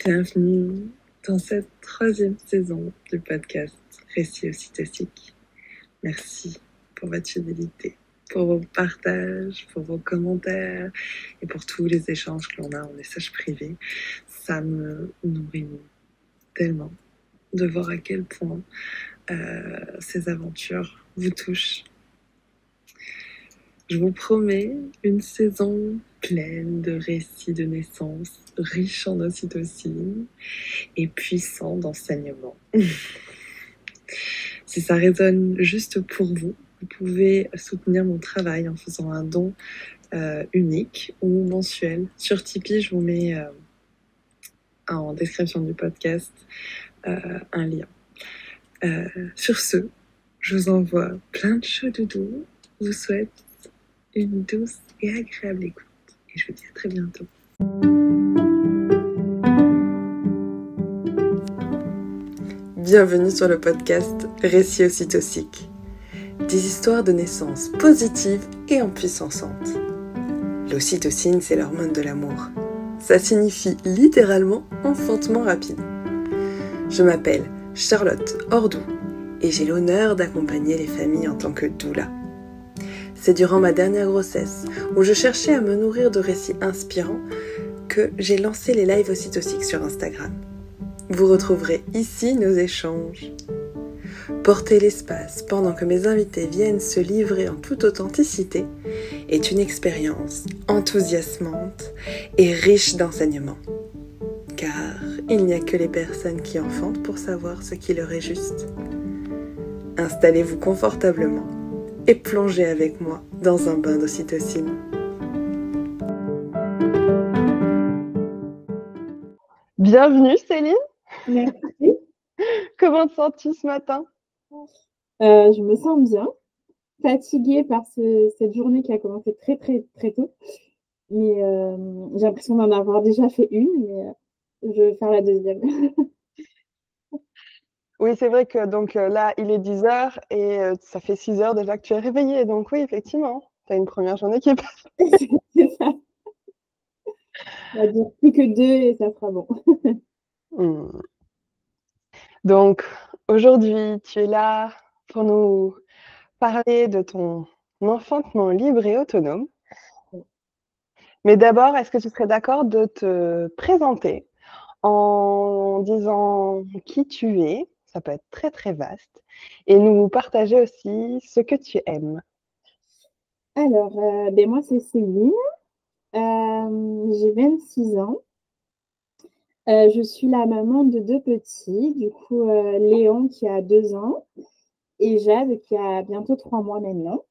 Bienvenue dans cette 3e saison du podcast Récits Ocytociques. Merci pour votre fidélité, pour vos partages, pour vos commentaires et pour tous les échanges que l'on a en message privé. Ça me nourrit tellement de voir à quel point ces aventures vous touchent. Je vous promets une saison pleine de récits de naissance, riche en ocytocine et puissant d'enseignement. Si ça résonne juste pour vous, vous pouvez soutenir mon travail en faisant un don unique ou mensuel. Sur Tipeee, je vous mets en description du podcast un lien. Sur ce, je vous envoie plein de chaud doudou. Je vous souhaite une douce et agréable écoute. Et je vous dis à très bientôt. Bienvenue sur le podcast Récits Ocytociques. Des histoires de naissance positives et empuissantes. L'ocytocine, c'est l'hormone de l'amour. Ça signifie littéralement enfantement rapide. Je m'appelle Charlotte Ordou et j'ai l'honneur d'accompagner les familles en tant que doula. C'est durant ma dernière grossesse, où je cherchais à me nourrir de récits inspirants, que j'ai lancé les lives ocytociques sur Instagram. Vous retrouverez ici nos échanges. Porter l'espace pendant que mes invités viennent se livrer en toute authenticité est une expérience enthousiasmante et riche d'enseignements. Car il n'y a que les personnes qui enfantent pour savoir ce qui leur est juste. Installez-vous confortablement et plongez avec moi dans un bain d'ocytocine. Bienvenue Céline. Merci. Comment te sens-tu ce matin? Je me sens bien, fatiguée par cette journée qui a commencé très tôt. Mais j'ai l'impression d'en avoir déjà fait une, mais je vais faire la deuxième. Oui, c'est vrai que donc là, il est 10h et ça fait 6h déjà que tu es réveillée. Donc oui, effectivement, tu as une première journée qui est passée. C'est ça. On va dire plus que 2 et ça sera bon. Donc aujourd'hui, tu es là pour nous parler de ton enfantement libre et autonome. Mais d'abord, est-ce que tu serais d'accord de te présenter en disant qui tu es? Ça peut être très vaste. Et nous partager aussi ce que tu aimes. Alors, moi, c'est Céline. J'ai 26 ans. Je suis la maman de 2 petits. Du coup, Léon qui a 2 ans et Jade qui a bientôt 3 mois maintenant.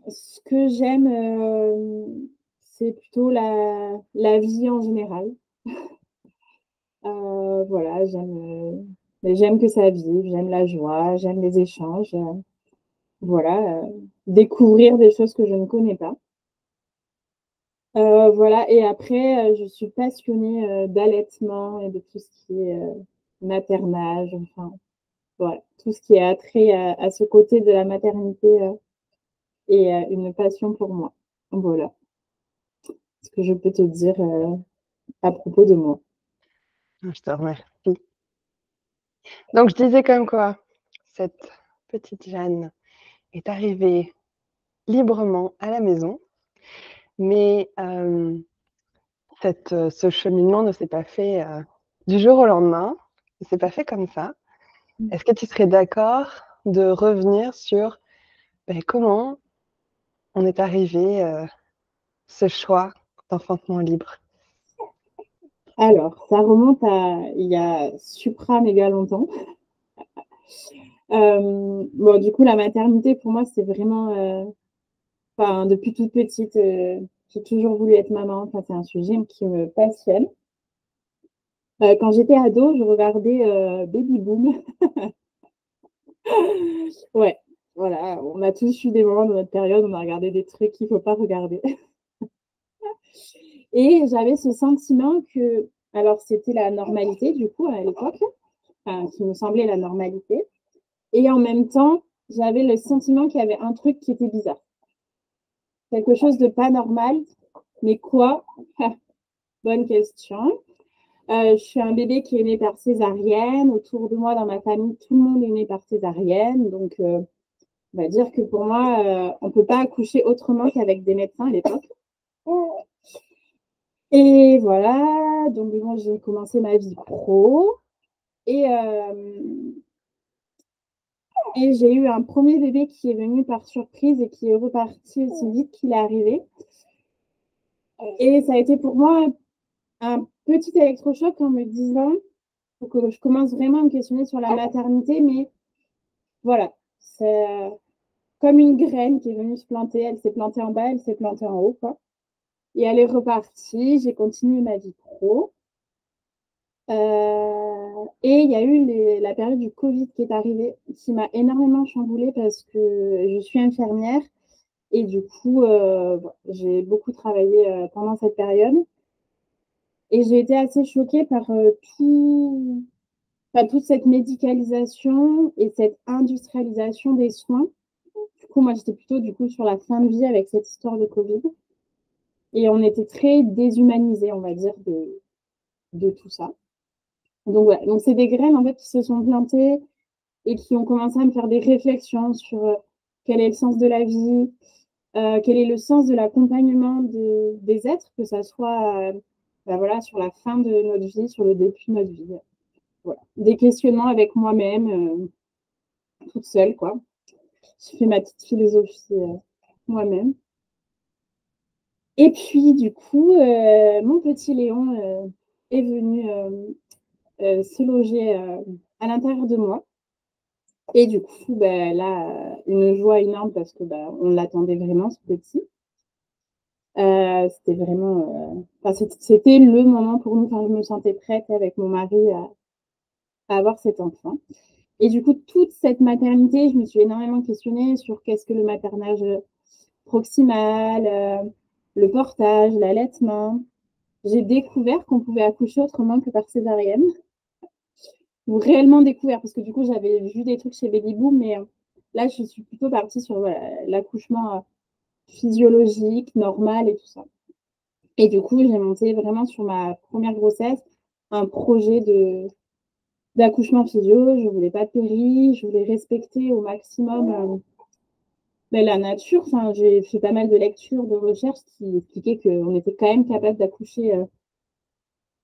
Ce que j'aime, c'est plutôt la vie en général. Voilà, j'aime que ça vive, j'aime la joie, j'aime les échanges, voilà, découvrir des choses que je ne connais pas. Voilà et après, je suis passionnée, d'allaitement et de tout ce qui est, maternage, enfin, voilà, tout ce qui est attrait à ce côté de la maternité, est, une passion pour moi. Voilà ce que je peux te dire, à propos de moi. Je te remercie. Donc je disais comme quoi cette petite Jeanne est arrivée librement à la maison, mais ce cheminement ne s'est pas fait du jour au lendemain, ne s'est pas fait comme ça. Est-ce que tu serais d'accord de revenir sur comment on est arrivé ce choix d'enfantement libre? Alors, ça remonte à il y a supra méga longtemps. Bon, du coup, la maternité, pour moi, c'est vraiment, enfin, depuis toute petite, j'ai toujours voulu être maman. Enfin, c'est un sujet qui me passionne. Quand j'étais ado, je regardais, Baby Boom. Ouais, voilà, on a tous eu des moments dans notre période, on a regardé des trucs qu'il ne faut pas regarder. Et j'avais ce sentiment que alors c'était la normalité, du coup, à l'époque, enfin, qui me semblait la normalité. Et en même temps, j'avais le sentiment qu'il y avait un truc qui était bizarre. Quelque chose de pas normal, mais quoi? Bonne question. Je suis un bébé qui est né par césarienne. Autour de moi, dans ma famille, tout le monde est né par césarienne. Donc, on va dire que pour moi, on ne peut pas accoucher autrement qu'avec des médecins à l'époque. Et voilà, donc bon, j'ai commencé ma vie pro. Et, et j'ai eu un premier bébé qui est venu par surprise et qui est reparti aussi vite qu'il est arrivé. Et ça a été pour moi un petit électrochoc en me disant que je commence vraiment à me questionner sur la maternité, mais voilà, c'est comme une graine qui est venue se planter. Elle s'est plantée en bas, elle s'est plantée en haut, quoi. Et elle est repartie. J'ai continué ma vie pro. Et il y a eu la période du Covid qui est arrivée, qui m'a énormément chamboulée parce que je suis infirmière et du coup, j'ai beaucoup travaillé pendant cette période. Et j'ai été assez choquée par toute cette médicalisation et cette industrialisation des soins. Du coup, moi, j'étais plutôt sur la fin de vie avec cette histoire de Covid. Et on était très déshumanisés, on va dire, de tout ça. Donc, voilà. Donc, c'est des graines, en fait, qui se sont plantées et qui ont commencé à me faire des réflexions sur quel est le sens de la vie, quel est le sens de l'accompagnement des êtres, que ça soit voilà, sur la fin de notre vie, sur le début de notre vie. Voilà. Des questionnements avec moi-même, toute seule, quoi. Je fais ma petite philosophie moi-même. Et puis, du coup, mon petit Léon est venu se loger à l'intérieur de moi. Et du coup, là, une joie énorme parce que on l'attendait vraiment, ce petit. C'était vraiment, c'était le moment pour nous. Enfin, je me sentais prête avec mon mari à avoir cet enfant. Et du coup, toute cette maternité, je me suis énormément questionnée sur qu'est-ce que le maternage proximal, le portage, l'allaitement. J'ai découvert qu'on pouvait accoucher autrement que par césarienne. Ou réellement découvert, parce que du coup, j'avais vu des trucs chez Baby Boom, mais là, je suis plutôt partie sur l'accouchement physiologique, normal et tout ça. Et du coup, j'ai monté vraiment sur ma première grossesse un projet d'accouchement physio. Je voulais pas de péri, je voulais respecter au maximum la nature. Enfin, j'ai fait pas mal de lectures, de recherches qui expliquaient qu'on était quand même capable d'accoucher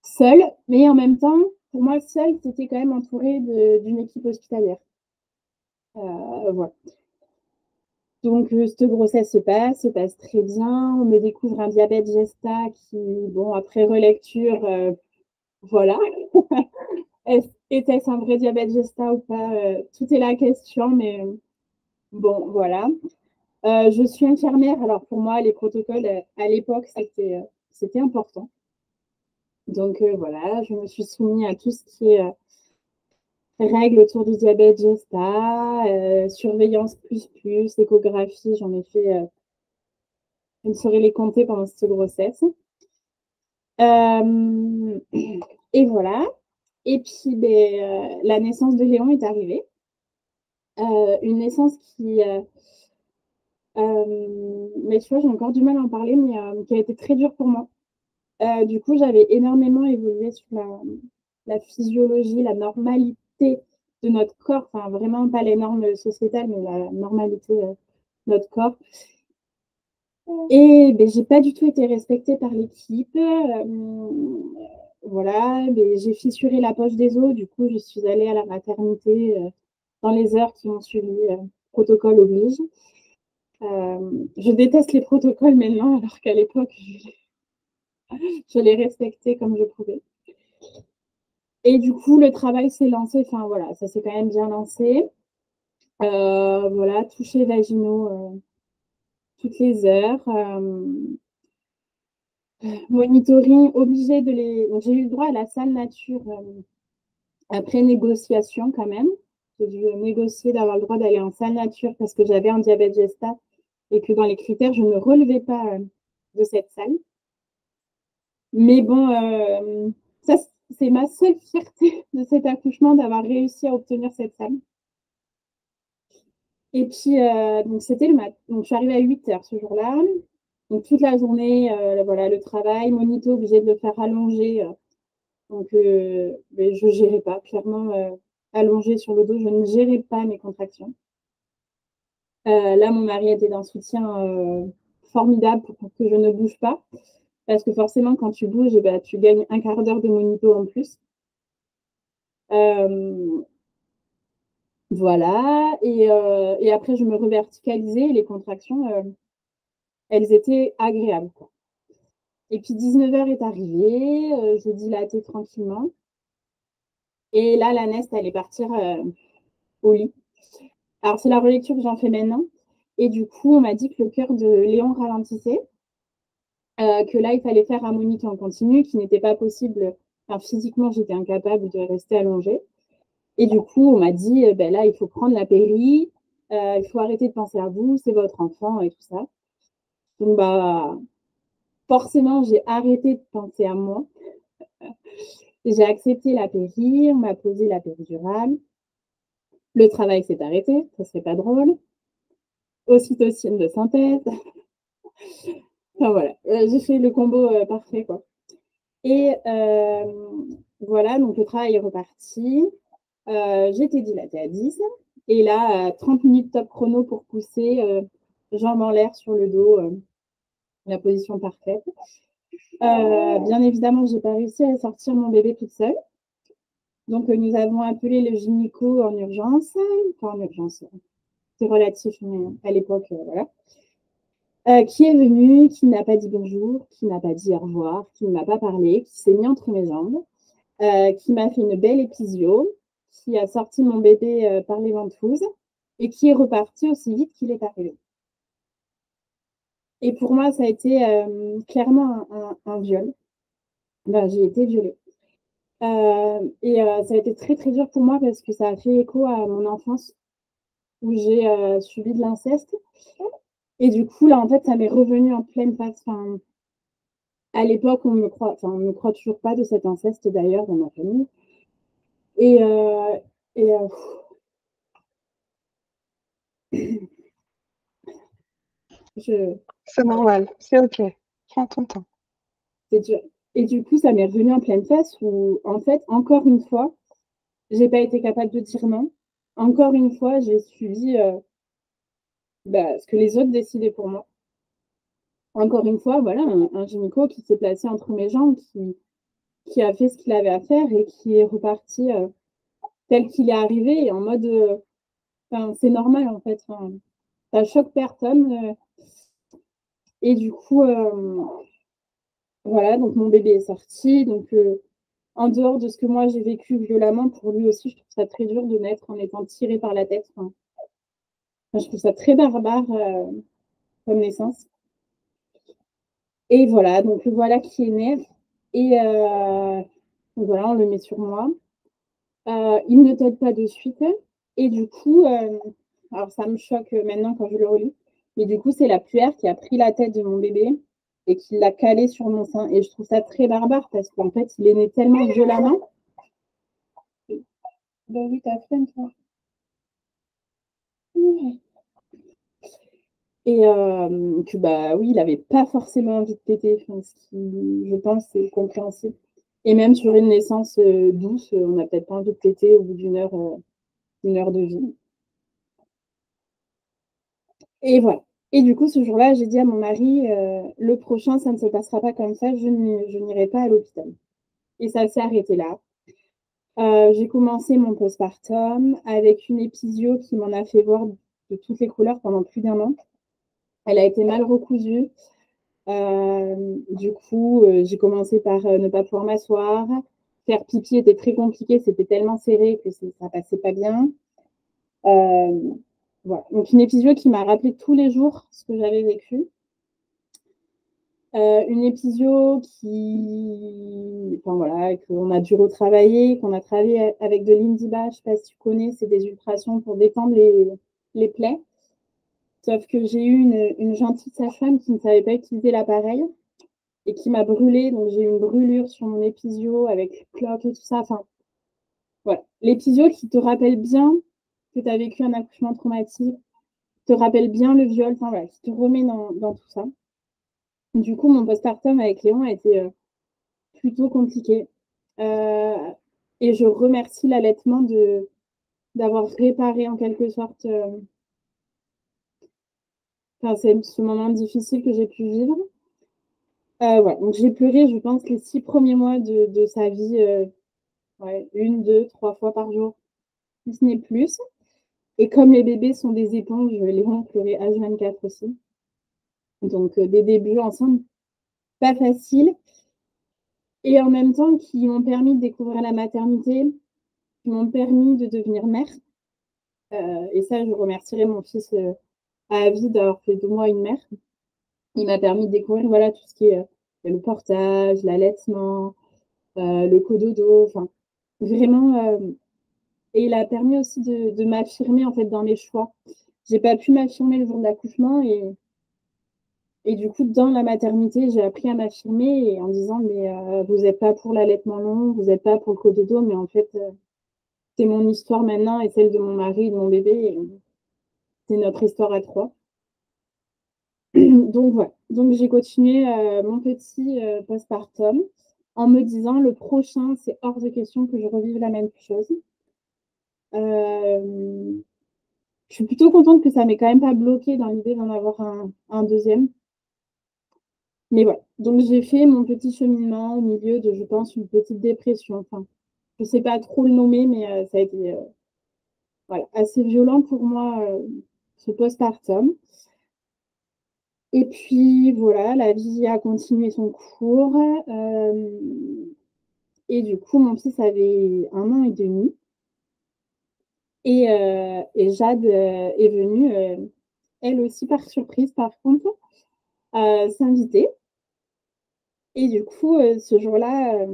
seule, mais en même temps, pour moi, seule, c'était quand même entourée d'une équipe hospitalière. Voilà. Donc, cette grossesse se passe très bien. On me découvre un diabète gesta qui, bon, après relecture, voilà. Était-ce un vrai diabète gesta ou pas? Tout est la question, mais bon, voilà. Je suis infirmière, alors pour moi, les protocoles à l'époque, c'était important. Donc voilà, je me suis soumise à tout ce qui est règles autour du diabète gesta, surveillance plus, échographie, j'en ai fait, je ne saurais les compter pendant cette grossesse. Et voilà. Et puis, la naissance de Léon est arrivée. Une naissance qui, mais tu vois, j'ai encore du mal à en parler, mais qui a été très dure pour moi. Du coup, j'avais énormément évolué sur la physiologie, la normalité de notre corps, enfin vraiment pas les normes sociétales, mais la normalité de notre corps. Et j'ai pas du tout été respectée par l'équipe. Voilà, j'ai fissuré la poche des os. Du coup, je suis allée à la maternité dans les heures qui ont suivi. Protocole oblige. Je déteste les protocoles maintenant, alors qu'à l'époque, je les respectais comme je pouvais. Et du coup, le travail s'est lancé. Enfin, voilà, ça s'est quand même bien lancé. Voilà, touchés vaginaux toutes les heures. Monitoring obligé de les. Donc, j'ai eu le droit à la salle nature après négociation quand même. J'ai dû négocier d'avoir le droit d'aller en salle nature parce que j'avais un diabète gesta et que dans les critères, je ne relevais pas de cette salle. Mais bon, ça, c'est ma seule fierté de cet accouchement d'avoir réussi à obtenir cette salle. Et puis, donc, c'était le matin. Donc, je suis arrivée à 8h ce jour-là. Donc, toute la journée, voilà, le travail, monito obligé de le faire allonger. Donc, mais je ne gérais pas. Clairement, allongé sur le dos, je ne gérais pas mes contractions. Là, mon mari était d'un soutien formidable pour que je ne bouge pas. Parce que forcément, quand tu bouges, eh ben, tu gagnes un quart d'heure de monito en plus. Voilà. Et après, je me reverticalisais. Les contractions, elles étaient agréables, quoi. Et puis 19h est arrivé, je dilatais tranquillement. Et là, la Nest allait partir au lit. Alors, c'est la relecture que j'en fais maintenant. Et du coup, on m'a dit que le cœur de Léon ralentissait, que là, il fallait faire un monito en continu, qui n'était pas possible. Enfin, physiquement, j'étais incapable de rester allongée. Et du coup, on m'a dit, ben là, il faut prendre la péri, il faut arrêter de penser à vous, c'est votre enfant et tout ça. Donc, bah, forcément, j'ai arrêté de penser à moi. J'ai accepté la péri, on m'a posé la péridurale. Le travail s'est arrêté, ça serait pas drôle. Ocytocine de synthèse. Enfin voilà, j'ai fait le combo parfait, quoi. Et voilà, donc le travail est reparti. J'étais dilatée à 10. Et là, 30 minutes top chrono pour pousser, jambes en l'air sur le dos, la position parfaite. Bien évidemment, je n'ai pas réussi à sortir mon bébé toute seule. Donc, nous avons appelé le gynéco en urgence. Enfin, en urgence, c'est relatif, mais à l'époque, voilà. Qui est venu, qui n'a pas dit bonjour, qui n'a pas dit au revoir, qui ne m'a pas parlé, qui s'est mis entre mes jambes, qui m'a fait une belle épisio, qui a sorti mon bébé par les ventouses et qui est reparti aussi vite qu'il est arrivé. Et pour moi, ça a été clairement un viol. Ben, j'ai été violée. Et ça a été très, très dur pour moi parce que ça a fait écho à mon enfance où j'ai subi de l'inceste. Et du coup, là, en fait, ça m'est revenu en pleine face. Enfin, à l'époque, on me croit toujours pas de cet inceste d'ailleurs dans ma famille. Et, et C'est normal, c'est ok. Prends ton temps. c'est dur. Et du coup, ça m'est revenu en pleine face où, en fait, encore une fois, j'ai pas été capable de dire non. Encore une fois, j'ai suivi ce que les autres décidaient pour moi. Encore une fois, voilà, un gynéco qui s'est placé entre mes jambes, qui a fait ce qu'il avait à faire et qui est reparti tel qu'il est arrivé et en mode c'est normal en fait. Ça choque personne. Et du coup, voilà, donc mon bébé est sorti. Donc, en dehors de ce que moi j'ai vécu violemment, pour lui aussi, je trouve ça très dur de naître en étant tiré par la tête. Enfin, je trouve ça très barbare comme naissance. Et voilà, donc le voilà qui est né. Et donc voilà, on le met sur moi. Il ne t'aide pas de suite. Et du coup, alors ça me choque maintenant quand je le relis, mais du coup, c'est la puère qui a pris la tête de mon bébé et qui l'a calé sur mon sein. Et je trouve ça très barbare parce qu'en fait, il est né tellement violemment. Ben oui, t'as faim, toi. Et que bah oui, il n'avait pas forcément envie de téter, enfin, ce qui, je pense, c'est compréhensible. Et même sur une naissance douce, on n'a peut-être pas envie de téter au bout d'une heure de vie. Et voilà. Et du coup, ce jour-là, j'ai dit à mon mari, le prochain, ça ne se passera pas comme ça, je n'irai pas à l'hôpital. Et ça s'est arrêté là. J'ai commencé mon postpartum avec une épisio qui m'en a fait voir de toutes les couleurs pendant plus d'1 an. Elle a été mal recousue. Du coup, j'ai commencé par ne pas pouvoir m'asseoir. Faire pipi était très compliqué, c'était tellement serré que ça passait pas bien. Voilà. Donc une épisio qui m'a rappelé tous les jours ce que j'avais vécu. Une épisio enfin voilà, qu'on a dû retravailler, qu'on a travaillé avec de l'Indiba, je ne sais pas si tu connais, c'est des ultrasons pour détendre les plaies. Sauf que j'ai eu une gentille sage-femme qui ne savait pas utiliser l'appareil et qui m'a brûlée. Donc j'ai eu une brûlure sur mon épisio avec cloque et tout ça. Enfin, voilà. L'épisio qui te rappelle bien que tu as vécu un accouchement traumatique, te rappelle bien le viol, enfin voilà, qui te remet dans tout ça. Du coup, mon postpartum avec Léon a été plutôt compliqué. Et je remercie l'allaitement d'avoir réparé en quelque sorte ce moment difficile que j'ai pu vivre. Ouais, donc j'ai pleuré, je pense, les 6 premiers mois de sa vie, ouais, 1, 2, 3 fois par jour, si ce n'est plus. Et comme les bébés sont des éponges, Léon pleurait H24 aussi. Donc des débuts ensemble pas faciles et en même temps qui m'ont permis de découvrir la maternité, qui m'ont permis de devenir mère. Et ça, je remercierai mon fils à vie d'avoir fait de moi une mère. Il m'a permis de découvrir voilà, tout ce qui est le portage, l'allaitement, le cododo, enfin vraiment. Et il a permis aussi de m'affirmer en fait dans mes choix. J'ai pas pu m'affirmer le jour de l'accouchement et du coup, dans la maternité, j'ai appris à m'affirmer et en disant mais vous n'êtes pas pour l'allaitement long, vous n'êtes pas pour le cododo, mais en fait, c'est mon histoire maintenant et celle de mon mari et de mon bébé. Et c'est notre histoire à trois. Donc voilà. Donc j'ai continué mon petit postpartum en me disant le prochain, c'est hors de question que je revive la même chose. Je suis plutôt contente que ça m'ait quand même pas bloqué dans l'idée d'en avoir un deuxième. Mais voilà, donc j'ai fait mon petit cheminement au milieu de, je pense, une petite dépression. Enfin, je sais pas trop le nommer, mais ça a été voilà, assez violent pour moi, ce postpartum. Et puis voilà, la vie a continué son cours. Et du coup, mon fils avait 1 an et demi. Et Jade est venue, elle aussi par surprise, par contre, s'inviter. Et du coup, ce jour-là,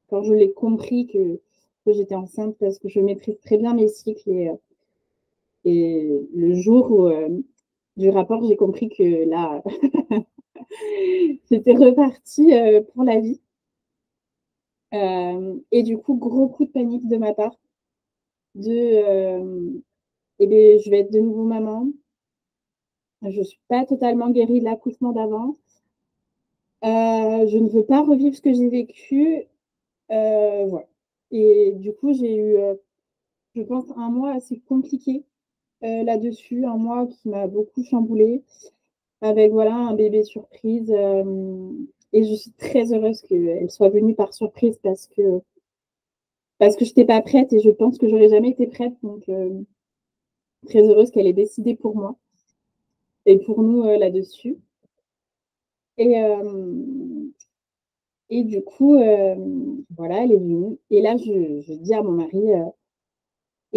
quand je l'ai compris que j'étais enceinte, parce que je maîtrise très bien mes cycles, et le jour où, du rapport, j'ai compris que là, c'était reparti pour la vie. Et du coup, gros coup de panique de ma part, eh bien, je vais être de nouveau maman. Je ne suis pas totalement guérie de l'accouchement d'avant. Je ne veux pas revivre ce que j'ai vécu. Voilà. Et du coup, j'ai eu, je pense, un mois assez compliqué là-dessus, un mois qui m'a beaucoup chamboulée, avec voilà, un bébé surprise. Et je suis très heureuse qu'elle soit venue par surprise parce que je n'étais pas prête et je pense que j'aurais jamais été prête. Donc, très heureuse qu'elle ait décidé pour moi et pour nous là-dessus. Et, et du coup, voilà, elle est venue. Et là, je dis à mon mari,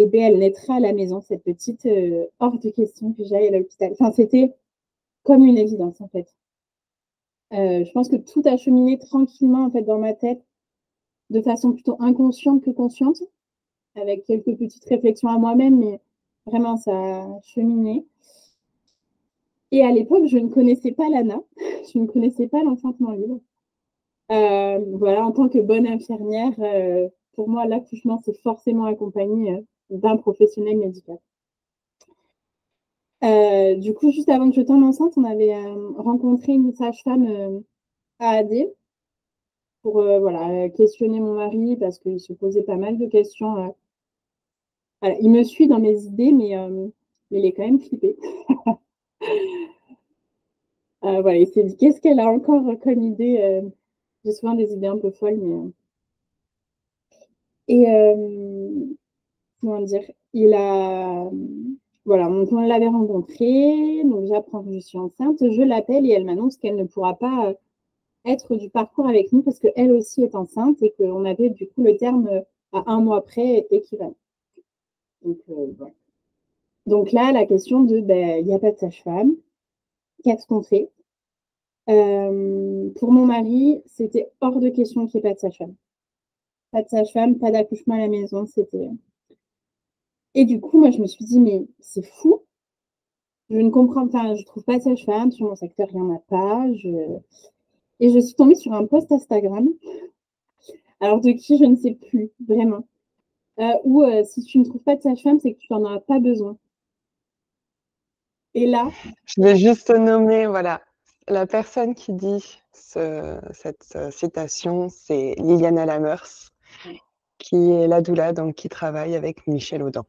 eh bien, elle naîtra à la maison, cette petite, hors de question que j'aille à l'hôpital. Enfin, c'était comme une évidence, en fait. Je pense que tout a cheminé tranquillement, en fait, dans ma tête, de façon plutôt inconsciente que consciente, avec quelques petites réflexions à moi-même, mais vraiment, ça a cheminé. Et à l'époque, je ne connaissais pas l'ANA, je ne connaissais pas l'enfantement libre. Voilà, en tant que bonne infirmière, pour moi, l'accouchement, c'est forcément accompagné d'un professionnel médical. Du coup, juste avant que je tombe enceinte, on avait rencontré une sage-femme à AD pour voilà, questionner mon mari parce qu'il se posait pas mal de questions. Voilà, il me suit dans mes idées, mais il est quand même flippé. Voilà, il s'est dit qu'est-ce qu'elle a encore comme idée. J'ai souvent des idées un peu folles, mais. Et comment dire, il a. Voilà, donc on l'avait rencontrée, donc j'apprends que je suis enceinte, je l'appelle et elle m'annonce qu'elle ne pourra pas être du parcours avec nous parce qu'elle aussi est enceinte et qu'on avait du coup le terme à 1 mois près équivalent. Donc, voilà. Donc là, la question de, ben, il n'y a pas de sage-femme, qu'est-ce qu'on fait? Pour mon mari, c'était hors de question qu'il n'y ait pas de sage-femme. Pas de sage-femme, pas d'accouchement à la maison, c'était. Et du coup, moi, je me suis dit, mais c'est fou. Je ne comprends pas, je ne trouve pas de sage-femme, sur mon secteur, il n'y en a pas. Et je suis tombée sur un post Instagram, alors de qui je ne sais plus, vraiment. Où si tu ne trouves pas de sage-femme, c'est que tu n'en as pas besoin. Et là, Je vais juste nommer, voilà, la personne qui dit cette citation, c'est Liliana Lamers, Ouais. qui est la doula, donc qui travaille avec Michel Audin.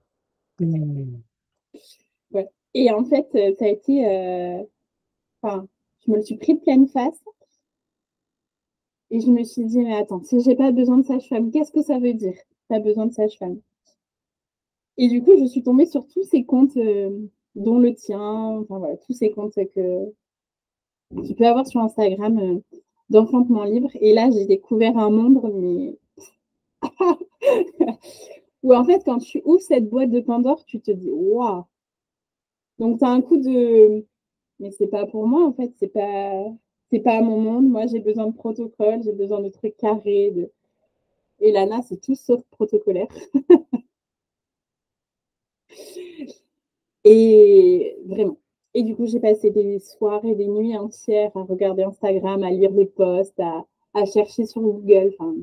Ouais. Et en fait, ça a été, enfin, je me le suis pris de pleine face et je me suis dit, mais attends, si j'ai pas besoin de sage-femme, qu'est-ce que ça veut dire, pas besoin de sage-femme? Et du coup, je suis tombée sur tous ces comptes, dont le tien, enfin voilà, tous ces comptes que tu peux avoir sur Instagram, d'enfantement libre. Et là, j'ai découvert un monde, mais où en fait, quand tu ouvres cette boîte de Pandore, tu te dis: «Waouh!» Donc tu as un coup de: «Mais c'est pas pour moi en fait, c'est pas mon monde. Moi, j'ai besoin de protocole, j'ai besoin de trucs carrés, de» et Lana, c'est tout sauf protocolaire. Et vraiment. Et du coup, j'ai passé des soirées, des nuits entières à regarder Instagram, à lire les posts, à chercher sur Google, enfin,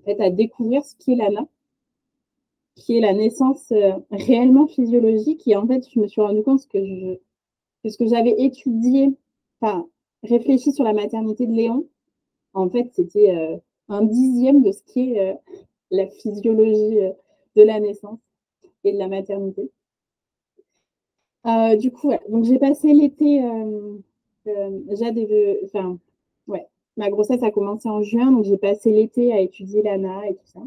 en fait, à découvrir ce qu'est Lana, qui est la naissance réellement physiologique. Et en fait, je me suis rendu compte que ce que j'avais étudié, enfin, réfléchi sur la maternité de Léon, en fait, c'était un dixième de ce qui est la physiologie de la naissance et de la maternité. Du coup, ouais, donc j'ai passé l'été, Jade enfin, ouais, ma grossesse a commencé en juin, donc j'ai passé l'été à étudier l'ANA et tout ça.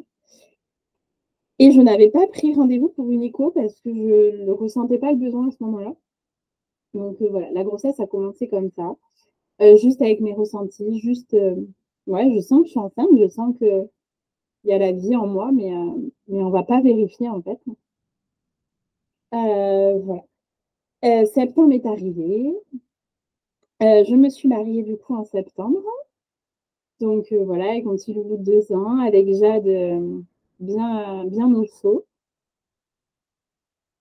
Et je n'avais pas pris rendez-vous pour une écho parce que je ne ressentais pas le besoin à ce moment-là. Donc voilà, la grossesse a commencé comme ça, juste avec mes ressentis, juste, ouais, je sens que je suis enceinte, je sens qu'il y a la vie en moi, mais on va pas vérifier en fait. Voilà. Septembre est arrivé, je me suis mariée du coup en septembre. Donc voilà, avec mon petit loulou de 2 ans, avec Jade, bien au chaud.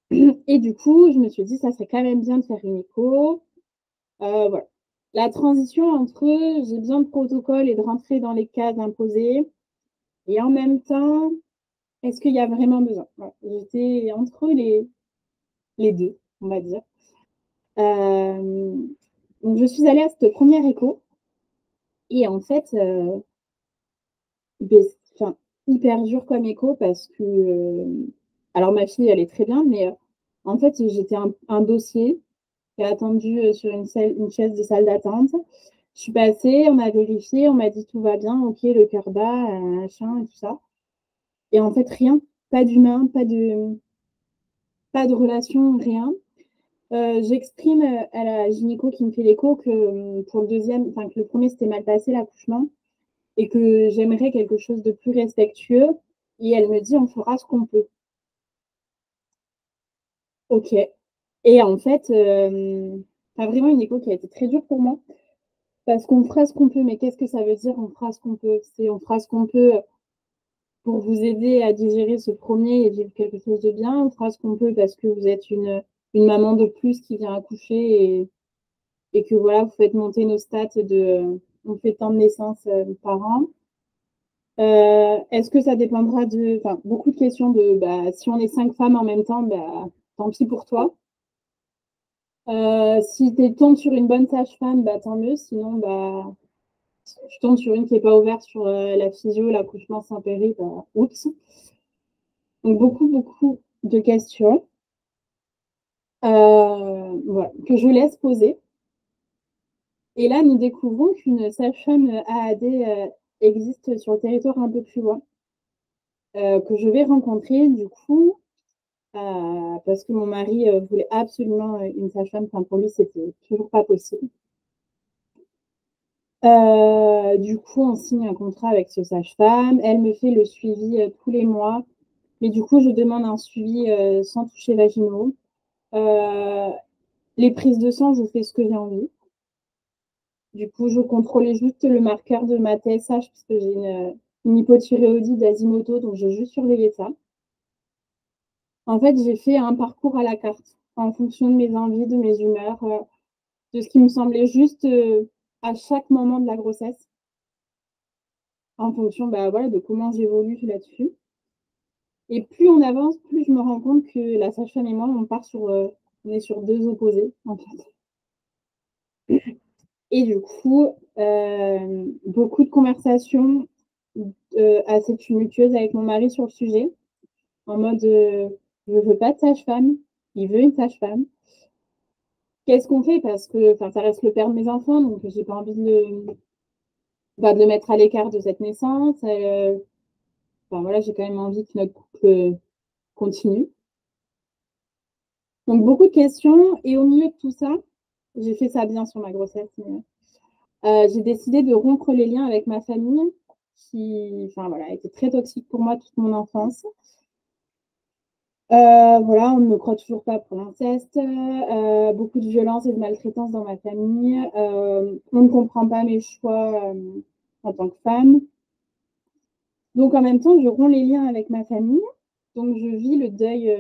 Et du coup, je me suis dit: «Ça serait quand même bien de faire une écho». Voilà. La transition entre, j'ai besoin de protocole et de rentrer dans les cases imposées et en même temps, est-ce qu'il y a vraiment besoin? Voilà, j'étais entre les 2, on va dire. Hem, donc je suis allée à cette première écho et en fait, beh, enfin, hyper dur comme écho parce que, alors ma fille, elle est très bien, mais, en fait, j'étais un dossier qui a attendu, sur une chaise de salle d'attente. Je suis passée, on m'a vérifié, on m'a dit: «Tout va bien, OK, le cœur bat, machin et tout ça» et en fait rien, pas d'humain, pas de relation, rien. J'exprime, à la gynéco qui me fait l'écho que, pour le deuxième, enfin que le premier s'était mal passé l'accouchement et que j'aimerais quelque chose de plus respectueux et elle me dit: «On fera ce qu'on peut». OK. Et en fait, enfin vraiment une écho qui a été très dure pour moi parce qu'on fera ce qu'on peut, mais qu'est-ce que ça veut dire on fera ce qu'on peut? C'est on fera ce qu'on peut pour vous aider à digérer ce premier et vivre quelque chose de bien, on fera ce qu'on peut parce que vous êtes une maman de plus qui vient accoucher et que voilà, vous faites monter nos stats de on fait tant de naissances par an. Est-ce que ça dépendra de, enfin, beaucoup de questions de bah, si on est 5 femmes en même temps, bah, tant pis pour toi. Si tu tombes sur une bonne sage-femme, bah, tant mieux. Sinon, bah, si tu tombes sur une qui n'est pas ouverte sur la physio, l'accouchement sans péri, bah, oups. Donc, beaucoup, beaucoup de questions voilà, que je laisse poser. Et là, nous découvrons qu'une sage-femme AAD existe sur le territoire un peu plus loin, que je vais rencontrer du coup, parce que mon mari voulait absolument une sage-femme. Enfin, pour lui, c'était toujours pas possible. Du coup, on signe un contrat avec ce sage-femme. Elle me fait le suivi tous les mois. Mais du coup, je demande un suivi sans toucher vaginaux. Euh, les prises de sang, je fais ce que j'ai envie. Du coup, je contrôlais juste le marqueur de ma TSH parce que j'ai une hypothyréodie d'Hashimoto, donc j'ai juste surveillé ça. En fait, j'ai fait un parcours à la carte en fonction de mes envies, de mes humeurs, de ce qui me semblait juste à chaque moment de la grossesse, en fonction bah, voilà, de comment j'évolue là-dessus. Et plus on avance, plus je me rends compte que la sage-femme et moi, on est sur deux opposés, en fait. Et du coup, beaucoup de conversations assez tumultueuses avec mon mari sur le sujet, en mode je veux pas de sage-femme, il veut une sage-femme. Qu'est-ce qu'on fait? Parce que ça reste le père de mes enfants, donc j'ai pas envie de le mettre à l'écart de cette naissance. Voilà, j'ai quand même envie que notre couple continue. Donc beaucoup de questions. Et au milieu de tout ça, j'ai fait ça bien sur ma grossesse, mais j'ai décidé de rompre les liens avec ma famille qui voilà, était très toxique pour moi toute mon enfance. Voilà, on ne me croit toujours pas pour l'inceste, beaucoup de violence et de maltraitance dans ma famille, on ne comprend pas mes choix, en tant que femme. Donc en même temps, je romps les liens avec ma famille, donc je vis le deuil,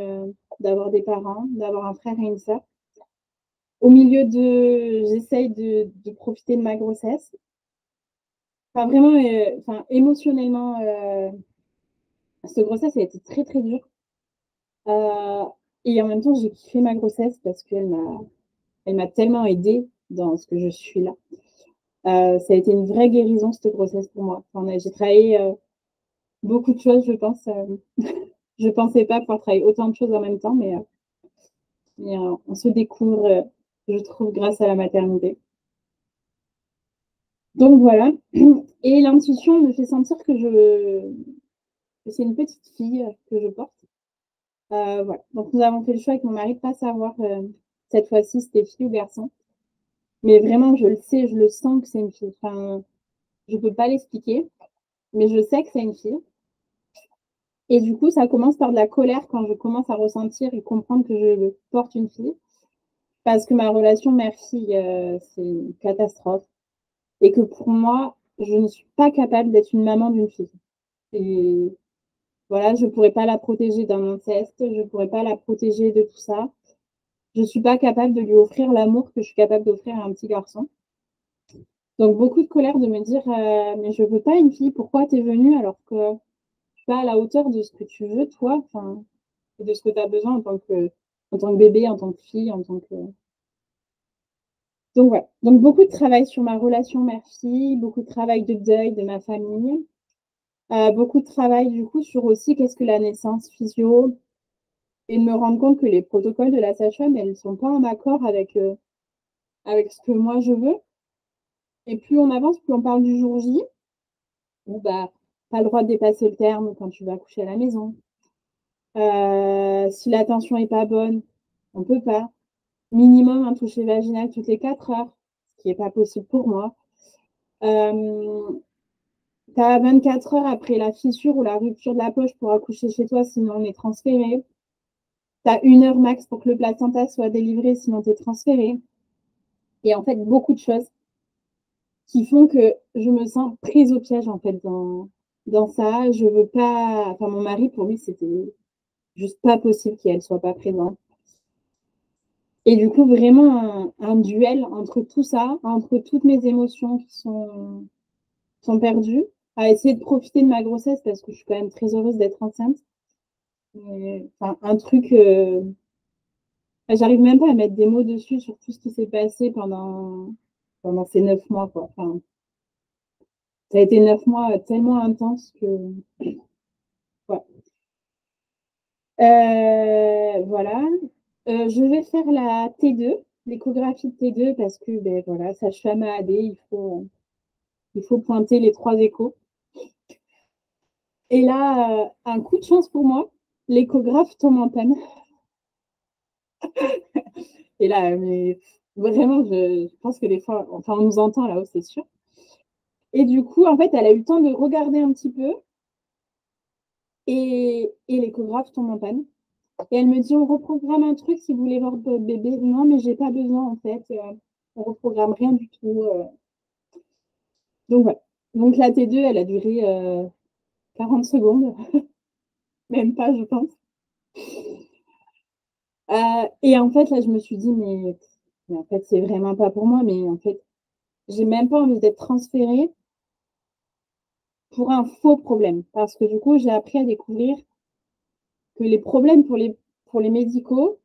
d'avoir des parents, d'avoir un frère et une sœur. Au milieu j'essaye de profiter de ma grossesse. Vraiment, émotionnellement, cette grossesse a été très, très dure. Et en même temps, j'ai kiffé ma grossesse parce qu'elle m'a tellement aidée dans ce que je suis là. Ça a été une vraie guérison, cette grossesse pour moi. J'ai travaillé beaucoup de choses, je pense. Je pensais pas pouvoir travailler autant de choses en même temps, mais on se découvre, je trouve, grâce à la maternité. Donc voilà. Et l'intuition me fait sentir que c'est une petite fille que je porte. Voilà. Donc nous avons fait le choix avec mon mari de pas savoir cette fois-ci si c'était fille ou garçon. Mais vraiment, je le sais, je le sens que c'est une fille. Je peux pas l'expliquer, mais je sais que c'est une fille. Et du coup, ça commence par de la colère quand je commence à ressentir et comprendre que je porte une fille. Parce que ma relation mère-fille, c'est une catastrophe. Et que pour moi, je ne suis pas capable d'être une maman d'une fille. Et voilà, je ne pourrais pas la protéger d'un inceste, je ne pourrais pas la protéger de tout ça. Je ne suis pas capable de lui offrir l'amour que je suis capable d'offrir à un petit garçon. Donc beaucoup de colère de me dire mais je veux pas une fille, pourquoi tu es venue alors que je suis pas à la hauteur de ce que tu veux toi, et de ce que tu as besoin en tant que bébé, en tant que fille, en tant que donc voilà. Donc beaucoup de travail sur ma relation mère-fille, beaucoup de travail de deuil de ma famille, beaucoup de travail du coup sur aussi qu'est-ce que la naissance physio et de me rendre compte que les protocoles de la sage-femme, elles ne sont pas en accord avec ce que moi je veux. Et plus on avance, plus on parle du jour J, où pas le droit de dépasser le terme quand tu vas accoucher à la maison. Si la tension est pas bonne, on peut pas. Minimum un toucher vaginal toutes les 4 heures, ce qui est pas possible pour moi. Tu as 24 heures après la fissure ou la rupture de la poche pour accoucher chez toi, sinon on est transféré. Tu as 1 heure max pour que le placenta soit délivré, sinon tu es transféré. Et en fait, beaucoup de choses qui font que je me sens prise au piège en fait dans ça. Je veux pas. Enfin, mon mari, pour lui, c'était juste pas possible qu'elle soit pas présente. Et du coup, vraiment un duel entre tout ça, entre toutes mes émotions qui sont perdues, à essayer de profiter de ma grossesse parce que je suis quand même très heureuse d'être enceinte. Un truc, j'arrive même pas à mettre des mots dessus sur tout ce qui s'est passé pendant ces 9 mois, quoi. Ça a été 9 mois tellement intenses que, ouais. Voilà. Je vais faire la T2, l'échographie de T2 parce que, voilà, sage-femme à AD, il faut pointer les 3 échos. Et là, un coup de chance pour moi, l'échographe tombe en panne. Et là, mais vraiment, je pense que des fois, on nous entend là-haut, c'est sûr. Et du coup, en fait, elle a eu le temps de regarder un petit peu et l'échographe tombe en panne. Et elle me dit, on reprogramme un truc si vous voulez voir votre bébé. Non, mais j'ai pas besoin en fait. On reprogramme rien du tout. Donc voilà. Donc la T2, elle a duré 40 secondes, même pas, je pense. Et en fait, là, je me suis dit, mais en fait, c'est vraiment pas pour moi. Mais en fait, j'ai même pas envie d'être transférée pour un faux problème. Parce que du coup, j'ai appris à découvrir que les problèmes pour les médicaux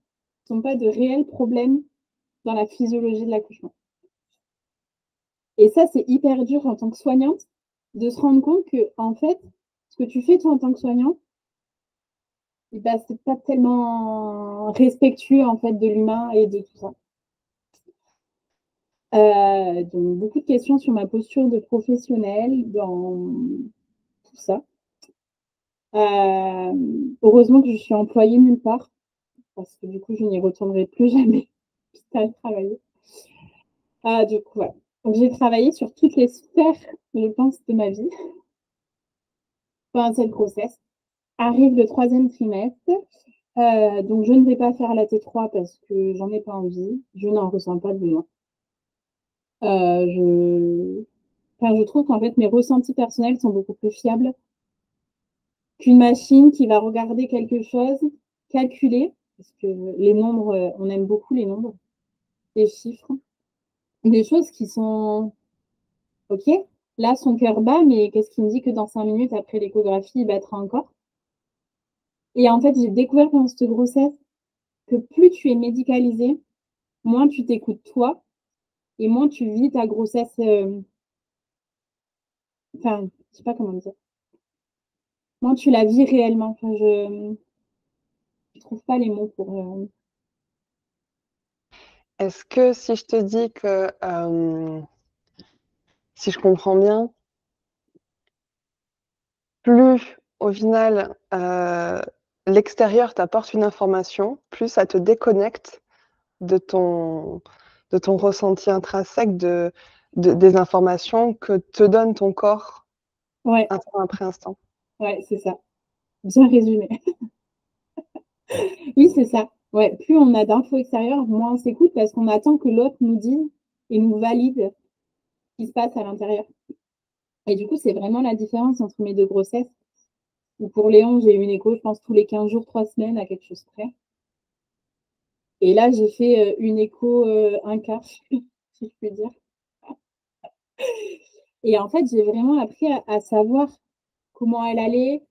ne sont pas de réels problèmes dans la physiologie de l'accouchement. Et ça, c'est hyper dur en tant que soignante de se rendre compte que, en fait, ce que tu fais toi en tant que soignant, eh ben, c'est pas tellement respectueux en fait de l'humain et de tout ça. Donc beaucoup de questions sur ma posture de professionnelle dans tout ça. Heureusement que je suis employée nulle part parce que du coup, je n'y retournerai plus jamais à travailler. Du coup, voilà. Donc j'ai travaillé sur toutes les sphères, je pense, de ma vie pendant cette grossesse. Arrive le 3e trimestre, donc je ne vais pas faire la T3 parce que j'en ai pas envie, je n'en ressens pas de besoin. Je Enfin, je trouve qu'en fait, mes ressentis personnels sont beaucoup plus fiables qu'une machine qui va regarder quelque chose, calculer, parce que les nombres, on aime beaucoup les nombres, les chiffres, des choses qui sont OK. Là, son cœur bat, mais qu'est-ce qui me dit que dans 5 minutes après l'échographie, il battra encore? Et en fait, j'ai découvert pendant cette grossesse que plus tu es médicalisé, moins tu t'écoutes toi et moins tu vis ta grossesse. Enfin, je sais pas comment dire. Moins tu la vis réellement. Enfin, je trouve pas les mots pour. Est-ce que si je te dis que, si je comprends bien, plus au final, l'extérieur t'apporte une information, plus ça te déconnecte de ton de ton ressenti intrinsèque des informations que te donne ton corps Ouais, instant après instant? ouais, c'est ça. Bien résumé. Oui, c'est ça. Ouais, plus on a d'infos extérieures, moins on s'écoute parce qu'on attend que l'autre nous dise et nous valide ce qui se passe à l'intérieur. Et du coup, c'est vraiment la différence entre mes 2 grossesses. Où pour Léon, j'ai eu une écho, je pense, tous les 15 jours, 3 semaines, à quelque chose près. Et là, j'ai fait une écho un quart, si je puis dire. Et en fait, j'ai vraiment appris à savoir comment elle allait,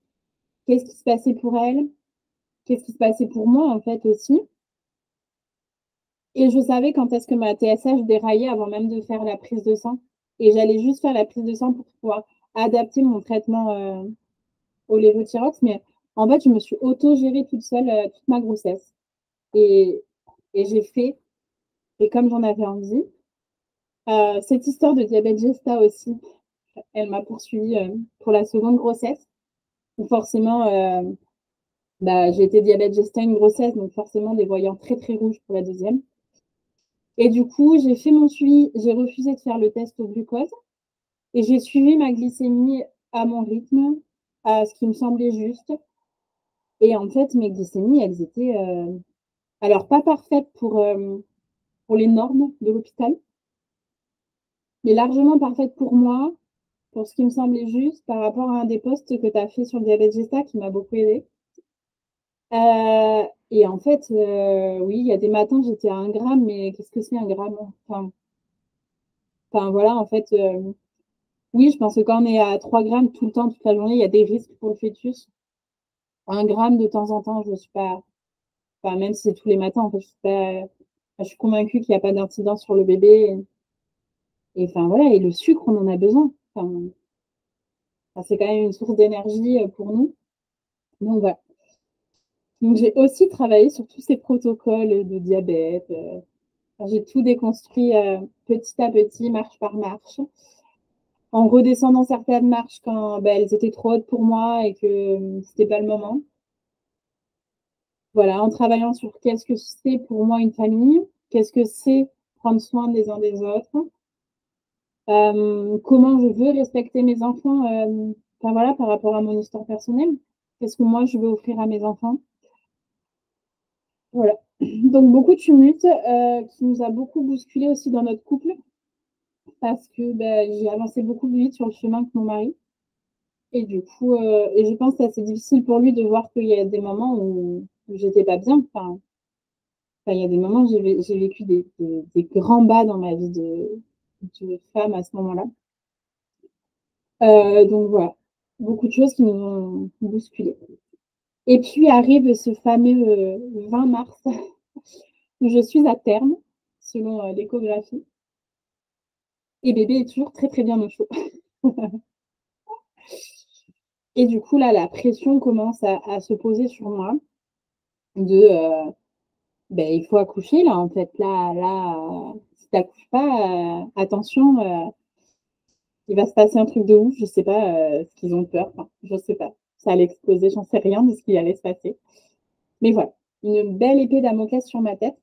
qu'est-ce qui se passait pour elle, qu'est-ce qui se passait pour moi, en fait, aussi. Et je savais quand est-ce que ma TSH déraillait avant même de faire la prise de sang. Et j'allais juste faire la prise de sang pour pouvoir adapter mon traitement au lévothyrox. Mais en fait, je me suis auto-gérée toute seule toute ma grossesse. Et, et j'ai fait, et comme j'en avais envie, cette histoire de diabète gesta aussi, elle m'a poursuivie pour la seconde grossesse. Où forcément, bah, j'ai été diabète gesta une grossesse, donc forcément des voyants très très rouges pour la deuxième. Et du coup, j'ai fait mon suivi, j'ai refusé de faire le test au glucose et j'ai suivi ma glycémie à mon rythme, à ce qui me semblait juste. Et en fait, mes glycémies, elles étaient alors pas parfaites pour les normes de l'hôpital, mais largement parfaites pour moi, pour ce qui me semblait juste par rapport à un des posts que tu as fait sur le diabète gesta qui m'a beaucoup aidé. Et en fait, oui, il y a des matins, j'étais à 1 gramme, mais qu'est-ce que c'est 1 gramme? Enfin voilà, en fait, oui, je pense que quand on est à 3 grammes tout le temps, toute la journée, il y a des risques pour le fœtus. 1 gramme de temps en temps, je suis pas, enfin, même si c'est tous les matins, en fait, je suis convaincue qu'il n'y a pas d'incidence sur le bébé. Et enfin voilà, et le sucre, on en a besoin. Enfin, c'est quand même une source d'énergie pour nous. Donc voilà. Donc j'ai aussi travaillé sur tous ces protocoles de diabète. J'ai tout déconstruit petit à petit, marche par marche, en redescendant certaines marches quand elles étaient trop hautes pour moi et que c'était pas le moment. Voilà, en travaillant sur qu'est-ce que c'est pour moi une famille, qu'est-ce que c'est prendre soin des uns des autres, comment je veux respecter mes enfants, enfin voilà, par rapport à mon histoire personnelle, qu'est-ce que moi je veux offrir à mes enfants. Voilà. Donc beaucoup de tumulte qui nous a beaucoup bousculé aussi dans notre couple parce que j'ai avancé beaucoup plus vite sur le chemin que mon mari. Et du coup, et je pense que c'est assez difficile pour lui de voir qu'il y a des moments où j'étais pas bien. Enfin, il y a des moments où j'ai vécu des grands bas dans ma vie de femme à ce moment-là. Donc voilà, beaucoup de choses qui nous ont bousculé. Et puis arrive ce fameux 20 mars où je suis à terme, selon l'échographie. Et bébé est toujours très, très bien au chaud. Et du coup, là, la pression commence à se poser sur moi de, il faut accoucher là, en fait. Là, si tu n'accouches pas, attention, il va se passer un truc de ouf. Je sais pas ce qu'ils ont peur. Enfin, je sais pas. Ça allait exploser, j'en sais rien de ce qui allait se passer. Mais voilà, une belle épée Damoclès sur ma tête.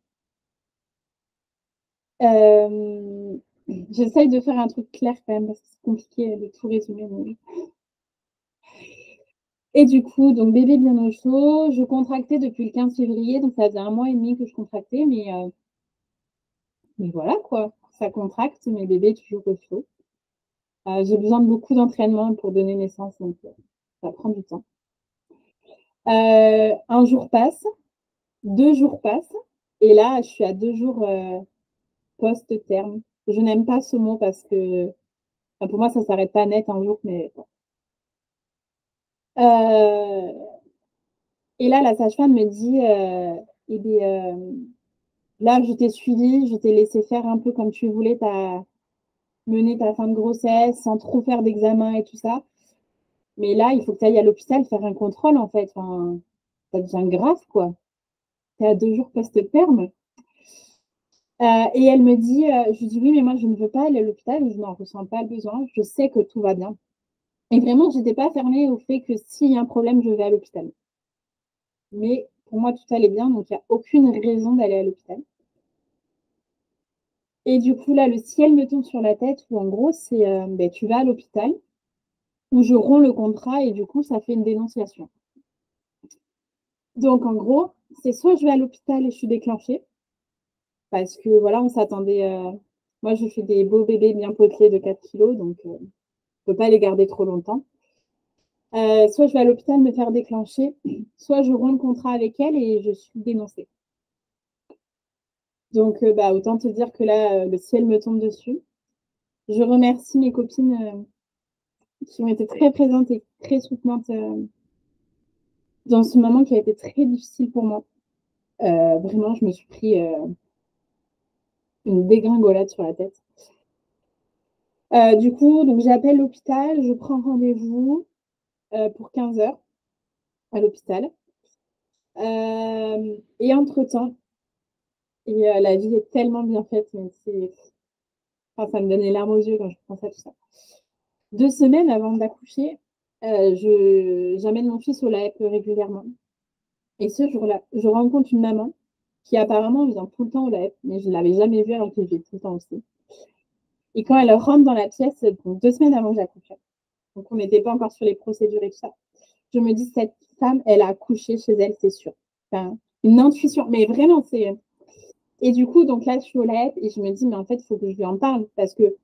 J'essaye de faire un truc clair quand même parce que c'est compliqué de tout résumer. Mais... Et du coup, donc bébé bien au chaud. Je contractais depuis le 15 février, donc ça faisait 1 mois et demi que je contractais, mais voilà quoi, ça contracte, mais bébé est toujours au chaud. J'ai besoin de beaucoup d'entraînement pour donner naissance, donc ça prend du temps. Un jour passe, 2 jours passent, et là, je suis à 2 jours post-terme. Je n'aime pas ce mot parce que pour moi, ça ne s'arrête pas net un jour, mais et là, la sage-femme me dit, eh bien, là, je t'ai suivi, je t'ai laissé faire un peu comme tu voulais, tu as mené ta fin de grossesse sans trop faire d'examen et tout ça. Mais là, il faut que tu ailles à l'hôpital faire un contrôle, en fait. Enfin, ça devient grave, quoi. Tu es à 2 jours post-terme. Et elle me dit, je lui dis oui, mais moi, je ne veux pas aller à l'hôpital, je n'en ressens pas le besoin, je sais que tout va bien. Et vraiment, je n'étais pas fermée au fait que s'il y a un problème, je vais à l'hôpital. Mais pour moi, tout allait bien, donc il n'y a aucune raison d'aller à l'hôpital. Et du coup, là, le ciel me tombe sur la tête, où en gros, c'est tu vas à l'hôpital, où je romps le contrat, et du coup, ça fait une dénonciation. Donc, en gros, c'est soit je vais à l'hôpital et je suis déclenchée, parce que voilà, on s'attendait. Moi, je fais des beaux bébés bien potelés de 4 kilos, donc je ne peux pas les garder trop longtemps. Soit je vais à l'hôpital me faire déclencher, soit je romps le contrat avec elle et je suis dénoncée. Donc, autant te dire que là, le ciel me tombe dessus. Je remercie mes copines qui ont été très présentes et très soutenantes dans ce moment qui a été très difficile pour moi. Vraiment, je me suis pris une dégringolade sur la tête. Du coup, donc j'appelle l'hôpital, je prends rendez-vous pour 15 heures à l'hôpital. Et entre-temps, la vie est tellement bien faite, mais enfin, ça me donne les larmes aux yeux quand je pense à tout ça. 2 semaines avant d'accoucher, j'amène mon fils au LAEP régulièrement. Et ce jour-là, je rencontre une maman qui apparemment vient tout le temps au LAEP, mais je ne l'avais jamais vue alors que je vais tout le temps aussi. Et quand elle rentre dans la pièce, donc 2 semaines avant que j'accouche, donc on n'était pas encore sur les procédures et tout ça, je me dis, cette femme, elle a accouché chez elle, c'est sûr. Enfin, une intuition, mais vraiment, c'est... Et du coup, donc là, je suis au LAEP et je me dis, mais en fait, il faut que je lui en parle parce que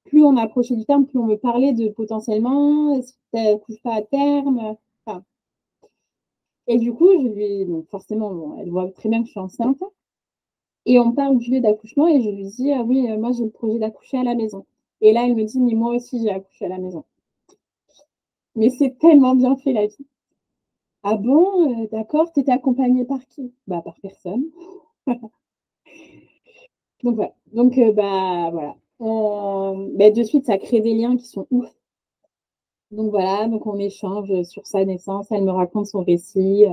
plus on approchait du terme, plus on me parlait de potentiellement, si tu n'accouches pas à terme. Enfin. Et du coup, je lui, donc forcément, bon, elle voit très bien que je suis enceinte. Et on parle du lieu d'accouchement et je lui dis, ah oui, moi, j'ai le projet d'accoucher à la maison. Et là, elle me dit, mais moi aussi, j'ai accouché à la maison. Mais c'est tellement bien fait, la vie. Ah bon, d'accord, t'étais accompagnée par qui? Bah, par personne. Donc, voilà. Donc, voilà. De suite, ça crée des liens qui sont ouf. Donc, voilà. Donc, on échange sur sa naissance. Elle me raconte son récit.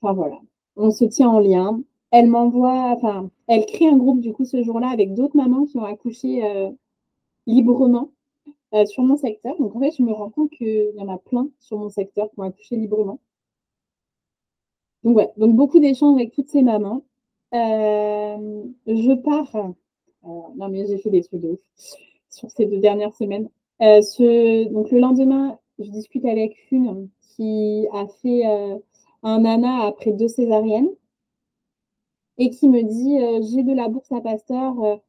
Enfin, voilà. On se tient en lien. Elle m'envoie, enfin, elle crée un groupe, du coup, ce jour-là, avec d'autres mamans qui ont accouché librement sur mon secteur. Donc, en fait, je me rends compte qu'il y en a plein sur mon secteur qui ont accouché librement. Donc, ouais. Donc, beaucoup d'échanges avec toutes ces mamans. Je pars. Non, mais j'ai fait des trucs de ouf sur ces 2 dernières semaines. Donc, le lendemain, je discute avec une qui a fait un ANA après 2 césariennes et qui me dit j'ai de la bourse à Pasteur,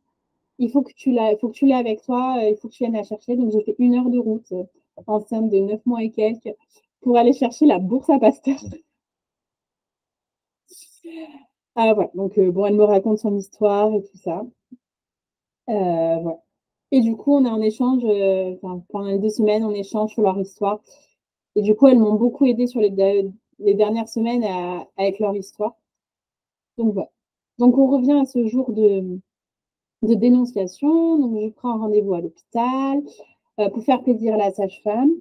il faut que tu l'aies avec toi, il faut que tu viennes la chercher. Donc, j'ai fait 1 heure de route enceinte de 9 mois et quelques pour aller chercher la bourse à Pasteur. Voilà. Donc, bon, elle me raconte son histoire et tout ça. Voilà. Et du coup, on est en échange, pendant les 2 semaines, on échange sur leur histoire. Et du coup, elles m'ont beaucoup aidé sur les dernières semaines avec leur histoire. Donc, voilà. Donc, on revient à ce jour de dénonciation. Donc, je prends un rendez-vous à l'hôpital pour faire plaisir à la sage-femme.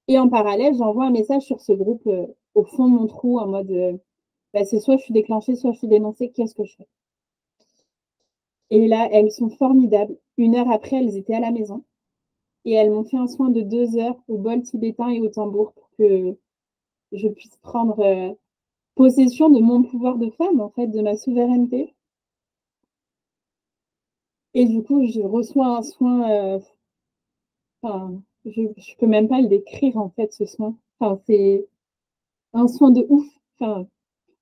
Et en parallèle, j'envoie un message sur ce groupe au fond de mon trou en mode bah, c'est soit je suis déclenchée, soit je suis dénoncée, qu'est-ce que je fais? Et là, elles sont formidables. 1 heure après, elles étaient à la maison et elles m'ont fait un soin de 2 heures au bol tibétain et au tambour pour que je puisse prendre possession de mon pouvoir de femme, en fait, de ma souveraineté. Et du coup, je reçois un soin, enfin, je peux même pas le décrire, en fait, ce soin. Enfin, c'est un soin de ouf. Enfin,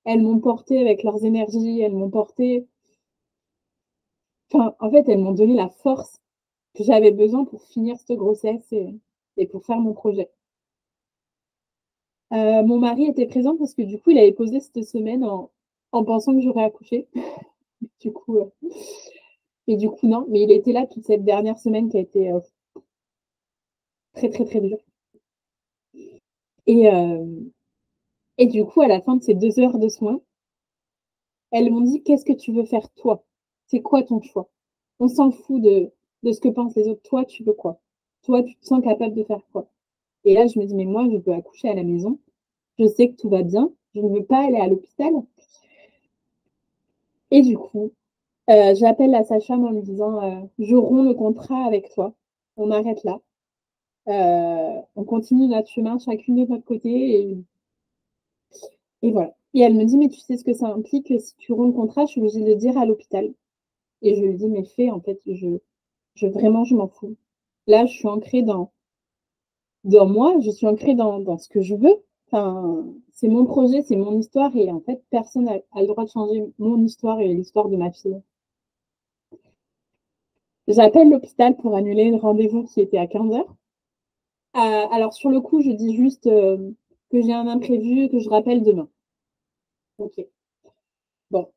elles m'ont portée avec leurs énergies, elles m'ont portée, enfin, en fait, elles m'ont donné la force que j'avais besoin pour finir cette grossesse et pour faire mon projet. Mon mari était présent parce que du coup, il avait posé cette semaine en pensant que j'aurais accouché. Du coup, et du coup, non, mais il était là toute cette dernière semaine qui a été très, très, très dure. Et, et du coup, à la fin de ces 2 heures de soins, elles m'ont dit: «Qu'est-ce que tu veux faire toi? C'est quoi ton choix? On s'en fout de ce que pensent les autres. Toi, tu veux quoi? Toi, tu te sens capable de faire quoi?» Et là, je me dis: «Mais moi, je peux accoucher à la maison. Je sais que tout va bien. Je ne veux pas aller à l'hôpital». Et du coup, j'appelle la sage-femme en lui disant, «Je romps le contrat avec toi. On arrête là. On continue notre chemin chacune de notre côté et voilà». Et elle me dit: «Mais tu sais ce que ça implique, si tu romps le contrat, je suis obligée de le dire à l'hôpital». Et je lui dis: «Mais fais, en fait, je vraiment, je m'en fous. Là, je suis ancrée dans moi, je suis ancrée dans ce que je veux. Enfin, c'est mon projet, c'est mon histoire et en fait, personne a le droit de changer mon histoire et l'histoire de ma fille». J'appelle l'hôpital pour annuler le rendez-vous qui était à 15 heures. Alors sur le coup, je dis juste, que j'ai un imprévu, que je rappelle demain. OK. Bon,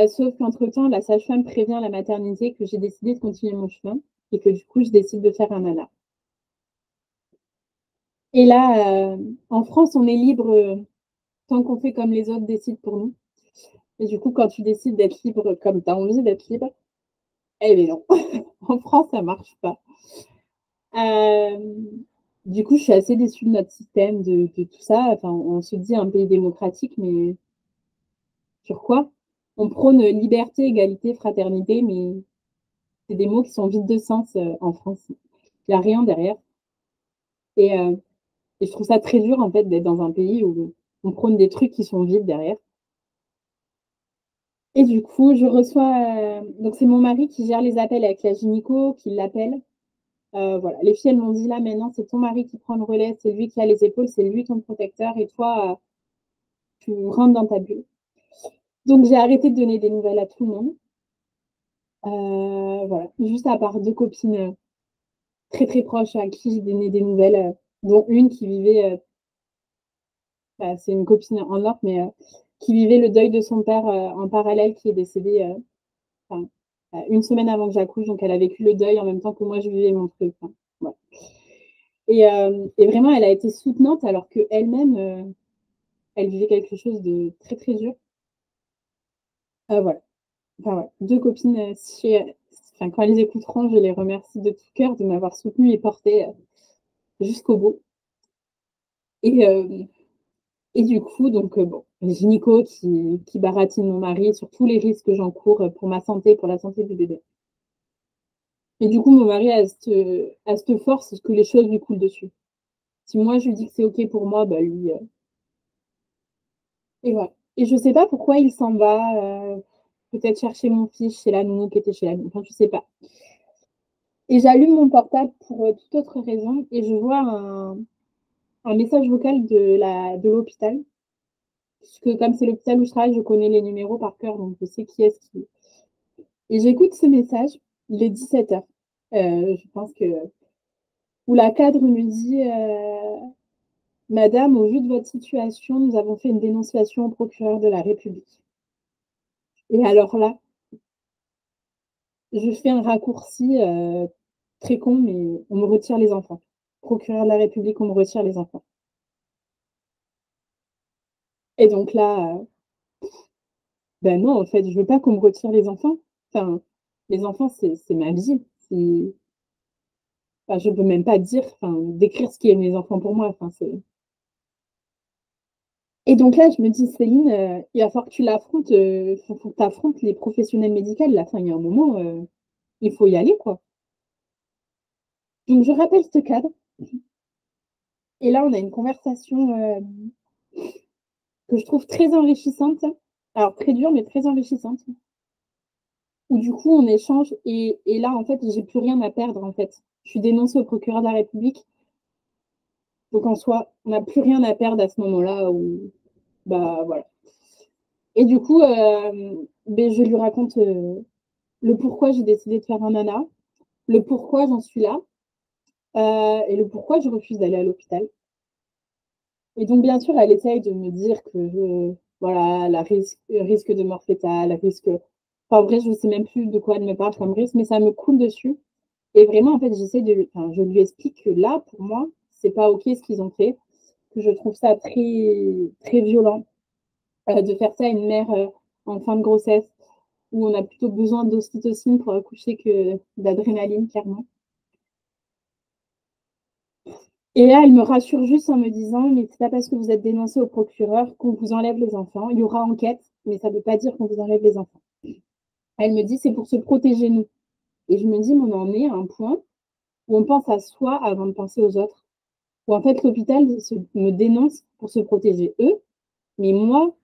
sauf qu'entre-temps, la sage-femme prévient la maternité que j'ai décidé de continuer mon chemin et que du coup, je décide de faire un ANA. Et là, en France, on est libre, tant qu'on fait comme les autres décident pour nous. Et du coup, quand tu décides d'être libre comme tu as envie d'être libre, eh beh non, en France, ça marche pas. Hem, du coup, je suis assez déçue de notre système, de tout ça. Enfin, on se dit un pays démocratique, mais sur quoi? On prône liberté, égalité, fraternité, mais c'est des mots qui sont vides de sens, en France. Il y a rien derrière et et je trouve ça très dur, en fait, d'être dans un pays où on prône des trucs qui sont vides derrière. Et du coup, je reçois, donc c'est mon mari qui gère les appels avec la gynéco, qui l'appelle. Voilà, les filles, elles m'ont dit: «Là, maintenant, c'est ton mari qui prend le relais, c'est lui qui a les épaules, c'est lui ton protecteur et toi, tu rentres dans ta bulle». Donc j'ai arrêté de donner des nouvelles à tout le monde. Voilà, juste à part 2 copines, très, très proches à qui j'ai donné des nouvelles, dont une qui vivait, bah, c'est une copine en or, mais qui vivait le deuil de son père, en parallèle, qui est décédé, enfin, 1 semaine avant que j'accouche, donc elle a vécu le deuil en même temps que moi je vivais mon truc, enfin, voilà. Et vraiment elle a été soutenante alors qu'elle-même, elle vivait quelque chose de très, très dur. Voilà, enfin, ouais, 2 copines, si, enfin, quand elles écouteront, je les remercie de tout cœur de m'avoir soutenue et portée, jusqu'au bout. Et hem et du coup, donc bon, les gynécos qui baratinent mon mari sur tous les risques que j'encours, pour ma santé, pour la santé du bébé. Et du coup, mon mari a cette force que les choses lui coulent dessus. Si moi je lui dis que c'est OK pour moi, bah lui, et voilà. Et je sais pas pourquoi il s'en va, peut-être chercher mon fils chez la nounou qui était chez la nounou, enfin je sais pas. Et j'allume mon portable pour, toute autre raison et je vois un message vocal de l'hôpital, puisque comme c'est l'hôpital où je travaille, je connais les numéros par cœur, donc je sais qui est-ce qui, et j'écoute ce message, il est 17 heures. Je pense que, où la cadre me dit, «Madame, au vu de votre situation, nous avons fait une dénonciation au procureur de la République». Et alors là, je fais un raccourci, très con, mais on me retire les enfants. Procureur de la République, on me retire les enfants. Et donc là, ben non, en fait, je veux pas qu'on me retire les enfants. Enfin, Les enfants, c'est ma vie. Enfin, je peux même pas dire, enfin, décrire ce qu'est mes enfants pour moi. Enfin, et donc là, je me dis, Céline, il va falloir que tu l'affrontes, faut que tu affrontes les professionnels médicaux. Là, enfin, il y a un moment, il faut y aller, quoi. Donc, je rappelle ce cadre. Et là, on a une conversation que je trouve très enrichissante. Alors, très dure, mais très enrichissante. Où du coup, on échange. Et là, en fait, j'ai plus rien à perdre, en fait. Je suis dénoncée au procureur de la République. Donc, en soi, on n'a plus rien à perdre à ce moment-là où, bah, voilà. Et du coup, ben, je lui raconte le pourquoi j'ai décidé de faire un nana, le pourquoi j'en suis là, et le pourquoi je refuse d'aller à l'hôpital. Et donc, bien sûr, elle essaye de me dire que, voilà, la risque de mort fétale, risque. Enfin, en vrai, je ne sais même plus de quoi elle me parle comme risque, mais ça me coule dessus. Et vraiment, en fait, enfin, je lui explique que là, pour moi, c'est pas OK ce qu'ils ont fait, que je trouve ça très, très violent de faire ça à une mère en fin de grossesse, où on a plutôt besoin d'ocytocine pour accoucher que d'adrénaline, clairement. Et là, elle me rassure juste en me disant, mais c'est pas parce que vous êtes dénoncé au procureur qu'on vous enlève les enfants. Il y aura enquête, mais ça ne veut pas dire qu'on vous enlève les enfants. Elle me dit, c'est pour se protéger nous. Et je me dis, mais on en est à un point où on pense à soi avant de penser aux autres. Où en fait, l'hôpital me dénonce pour se protéger eux, mais moi,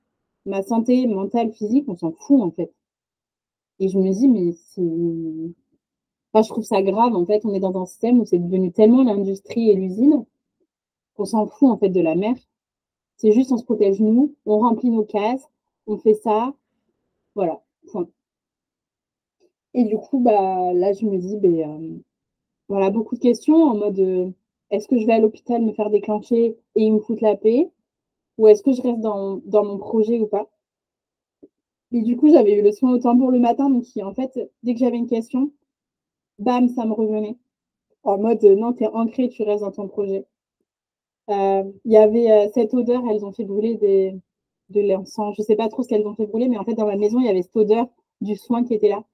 ma santé mentale, physique, on s'en fout en fait. Et je me dis, mais c'est. Enfin, je trouve ça grave. En fait, on est dans un système où c'est devenu tellement l'industrie et l'usine qu'on s'en fout en fait de la mère. C'est juste, on se protège nous, on remplit nos cases, on fait ça, voilà, point. Et du coup, bah, là, je me dis, ben, voilà, beaucoup de questions en mode, est-ce que je vais à l'hôpital me faire déclencher et ils me foutent la paix, ou est-ce que je reste dans mon projet ou pas? Et du coup, j'avais eu le soin au tambour le matin, donc en fait, dès que j'avais une question, bam, ça me revenait. En mode, non, t'es ancré, tu restes dans ton projet. Il y avait cette odeur, elles ont fait brûler de l'encens. Je ne sais pas trop ce qu'elles ont fait brûler, mais en fait, dans ma maison, il y avait cette odeur du soin qui était là.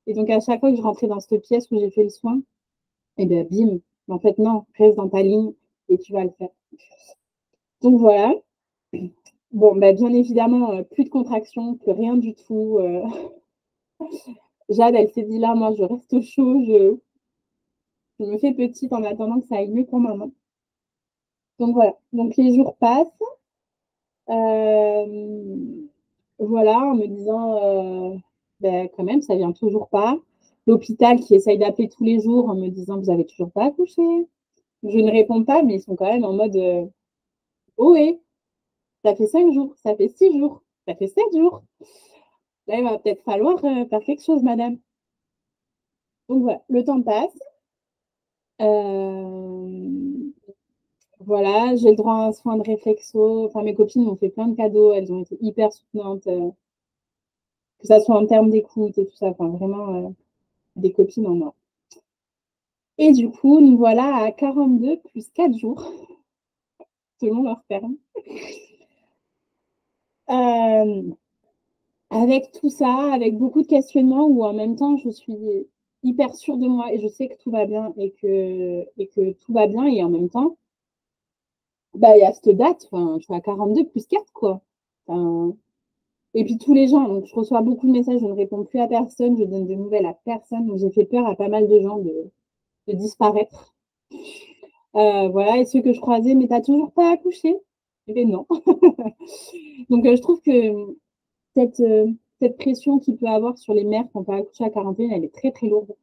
Et donc, à chaque fois que je rentrais dans cette pièce où j'ai fait le soin, et bien, bim, en fait, non, reste dans ta ligne et tu vas le faire. Donc, voilà. Bon, ben, bien évidemment, plus de contraction, plus rien du tout. Jade, elle s'est dit là, moi, je reste chaud, je me fais petite en attendant que ça aille mieux pour maman. Donc, voilà. Donc, les jours passent. Voilà, en me disant, ben, quand même, ça vient toujours pas. L'hôpital qui essaye d'appeler tous les jours en me disant, vous avez toujours pas accouché. Je ne réponds pas, mais ils sont quand même en mode, oh ouais, ça fait 5 jours, ça fait 6 jours, ça fait 7 jours. Là, il va peut-être falloir faire quelque chose, madame. Donc voilà, le temps passe. Euh, voilà, j'ai le droit à un soin de réflexo. Enfin, mes copines m'ont fait plein de cadeaux, elles ont été hyper soutenantes, que ça soit en termes d'écoute et tout ça. Enfin, vraiment, des copines en or. Et du coup, nous voilà à 42 plus 4 jours, selon leur terme. Euh, avec tout ça, avec beaucoup de questionnements, où en même temps, je suis hyper sûre de moi et je sais que tout va bien et que tout va bien. Et en même temps, bah, il y a cette date, je suis à 42 plus 4, quoi. Enfin, et puis tous les gens, donc je reçois beaucoup de messages, je ne réponds plus à personne, je donne des nouvelles à personne. Donc j'ai fait peur à pas mal de gens de disparaître. Voilà, et ceux que je croisais, mais t'as toujours pas accouché? Eh bien non. Donc je trouve que cette, euh, cette pression qu'il peut avoir sur les mères qui n'ont pas accouché à 41, elle est très très lourde.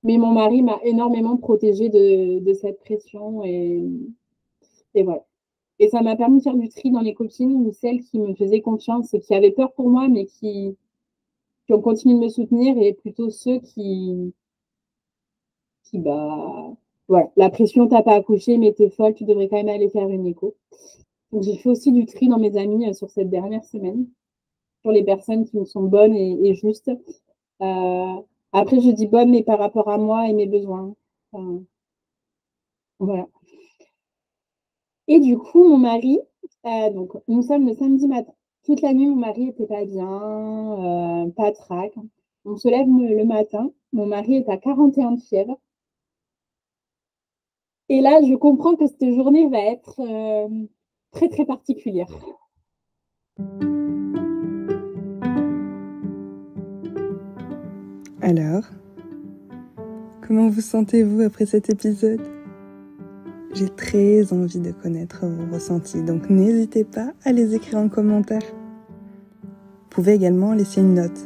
Mais mon mari m'a énormément protégée de cette pression et voilà. Et ça m'a permis de faire du tri dans les copines ou celles qui me faisaient confiance et qui avaient peur pour moi, mais qui ont continué de me soutenir et plutôt ceux qui bah, voilà, la pression, t'as pas accouché, mais t'es folle, tu devrais quand même aller faire une écho. Donc, j'ai fait aussi du tri dans mes amis sur cette dernière semaine, sur les personnes qui me sont bonnes et justes. Euh, après, je dis bonnes, mais par rapport à moi et mes besoins. Enfin, voilà. Et du coup, mon mari, donc nous sommes le samedi matin. Toute la nuit, mon mari était pas bien, pas trac. On se lève le matin, mon mari est à 41 de fièvre. Et là, je comprends que cette journée va être très, très particulière. Alors, comment vous sentez-vous après cet épisode ? J'ai très envie de connaître vos ressentis, donc n'hésitez pas à les écrire en commentaire. Vous pouvez également laisser une note.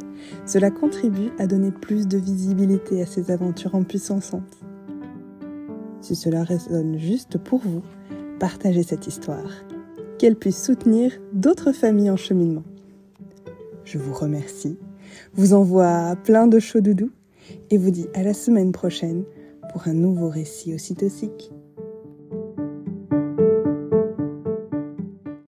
Cela contribue à donner plus de visibilité à ces aventures empuissantes. Si cela résonne juste pour vous, partagez cette histoire, qu'elle puisse soutenir d'autres familles en cheminement. Je vous remercie, vous envoie plein de chaud doudou et vous dis à la semaine prochaine pour un nouveau récit ocytocique.